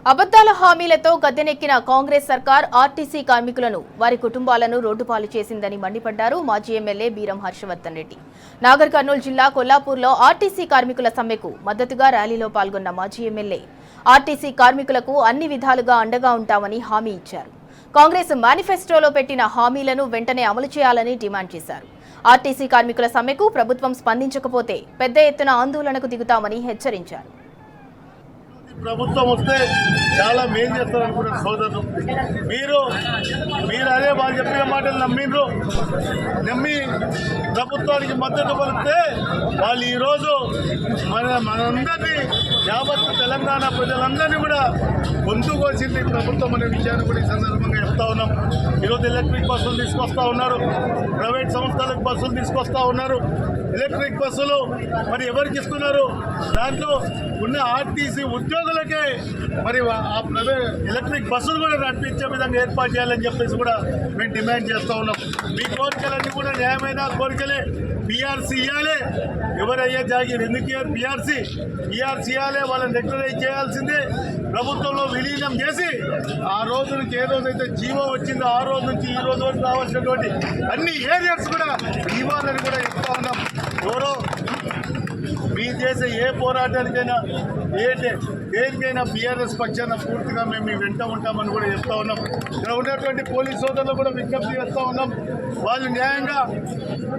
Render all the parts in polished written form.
అబద్దాల హామీలతో గద్దెనెక్కిన కాంగ్రెస్ సర్కార్ ఆర్టీసీ కార్మికులను వారి కుటుంబాలను రోడ్డుపాలు చేసిందని మండిపడ్డారు మాజీ ఎమ్మెల్యే బీరం హర్షవర్ధన్ రెడ్డి. నాగర్ కర్నూలు జిల్లా కొల్లాపూర్లో ఆర్టీసీ కార్మికుల సమ్మెకు మద్దతుగా ర్యాలీలో పాల్గొన్న మాజీ ఎమ్మెల్యే ఆర్టీసీ కార్మికులకు అన్ని విధాలుగా అండగా ఉంటామని హామీ ఇచ్చారు. కాంగ్రెస్ మేనిఫెస్టోలో పెట్టిన హామీలను వెంటనే అమలు చేయాలని డిమాండ్ చేశారు. ఆర్టీసీ కార్మికుల సమ్మెకు ప్రభుత్వం స్పందించకపోతే పెద్ద ఎత్తున ఆందోళనకు దిగుతామని హెచ్చరించారు. ప్రభుత్వం వస్తే చాలా మేలు చేస్తారు అనుకున్నారు సోదరులు. మీరు అదే వాళ్ళు చెప్పిన మాటలు నమ్మి ప్రభుత్వానికి మద్దతు పలికితే వాళ్ళు ఈరోజు మనందరినీ యావత్ తెలంగాణ ప్రజలందరినీ కూడా గొంతు కోసింది ప్రభుత్వం అనే విషయాన్ని కూడా ఈ సందర్భంగా చెప్తా ఉన్నాం. ఈరోజు ఎలక్ట్రిక్ బస్సులు తీసుకొస్తా ఉన్నారు, ప్రైవేట్ సంస్థలకు బస్సులు తీసుకొస్తా ఉన్నారు. ఎలక్ట్రిక్ బస్సులు మరి ఎవరికి ఇస్తున్నారు? దాంట్లో ఉన్న ఆర్టీసీ ఉద్యోగులకే మరి ఆ ఎలక్ట్రిక్ బస్సులు కూడా నడిపించే విధంగా ఏర్పాటు చేయాలని చెప్పేసి కూడా మేము డిమాండ్ చేస్తూ ఉన్నాం. మీ కోరికలన్నీ కూడా న్యాయమైన కోరికలే. పీఆర్సీ ఇవ్వాలి, ఎవరయ్యే జాగీర్ ఎందుకు ఇయ్యారు? పీఆర్సీ ఇవ్వాలి, వాళ్ళని రెగ్యులరైజ్ చేయాల్సిందే. ప్రభుత్వంలో విలీనం చేసి ఆ రోజు నుంచి ఏ రోజైతే జీవో వచ్చిందో ఆ రోజు నుంచి ఈ రోజు వరకు రావాల్సినటువంటి అన్ని ఏరియాస్ కూడా ఇవ్వాలని కూడా చెప్తా ఉన్నాం. ఎవరో మీ చేసే ఏ పోరాటానికైనా దేనికైనా బీఆర్ఎస్ పక్షాన పూర్తిగా మేము మీ వెంట ఉంటామని కూడా చెప్తా ఉన్నాం. ఇక్కడ ఉన్నటువంటి పోలీస్ సోదరులు కూడా విజ్ఞప్తి చేస్తూ ఉన్నాం. వాళ్ళు న్యాయంగా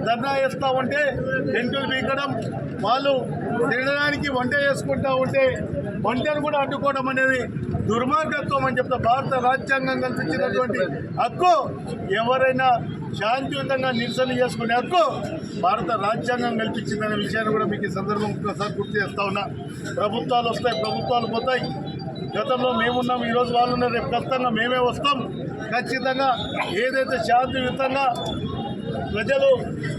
ధర్నా చేస్తూ ఉంటే టెంటులు పీకడం, వాళ్ళు తినడానికి వంట చేసుకుంటూ ఉంటే వంటను కూడా అడ్డుకోవడం అనేది దుర్మార్గత్వం అని చెప్తా. భారత రాజ్యాంగం కల్పించినటువంటి హక్కు, ఎవరైనా శాంతియుతంగా నిరసన చేసుకునే హక్కు భారత రాజ్యాంగం కల్పించిందనే విషయాన్ని కూడా మీకు ఈ సందర్భం ఒకసారి గుర్తు చేస్తా ఉన్నా. ప్రభుత్వాలు వస్తాయి, ప్రభుత్వాలు పోతాయి. గతంలో మేమున్నాం, ఈరోజు వాళ్ళు ఉన్నారు, రేపు ఖచ్చితంగా మేమే వస్తాం. ఖచ్చితంగా ఏదైతే శాంతియుతంగా ప్రజలు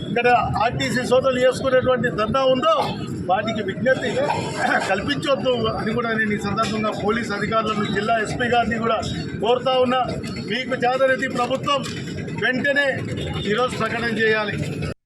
ఇక్కడ ఆర్టీసీ సోదరులు చేసుకునేటువంటి ధర్నా ఉందో వాటికి విజ్ఞప్తి కల్పించవద్దు అని కూడా నేను ఈ సందర్భంగా పోలీస్ అధికారులను, జిల్లా ఎస్పీ గారిని కూడా కోరుతా ఉన్నా. మీకు చేతనైతే ప్రభుత్వం వెంటనే ఈరోజు ప్రకటన చేయాలి.